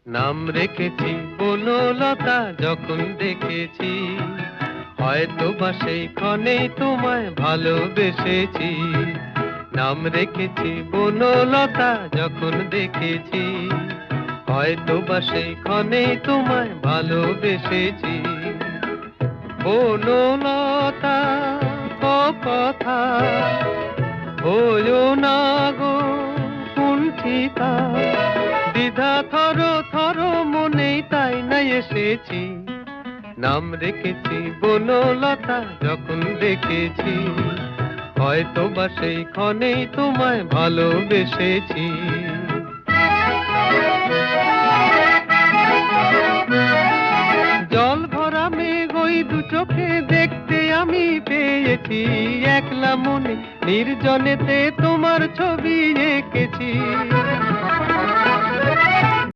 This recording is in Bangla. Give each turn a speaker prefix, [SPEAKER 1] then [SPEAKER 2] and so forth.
[SPEAKER 1] নাম রেখেছি বনলতা যখন দেখেছি, হয়তো বা সেই ক্ষণেই তোমায় ভালোবেসেছি। নাম রেখেছি বনলতা যখন দেখেছি, হয়তো বা সেই ক্ষণেই তোমায় ভালোবেসেছি। বনলতা কথা হইও না গো কুণ্ঠিতা, দ্বিধা থর থর মনেই তাই না এসেছি। নাম রেখেছি বনলতা যখন দেখেছি, হয়তো বা সেই ক্ষণেই তোমায় ভালোবেসেছি। জল ভরা মেঘ ওই দু চোখে দেখতে আমি পেয়েছি, একলা মনে নির্জনেতে তোমার ছবি এঁকেছি।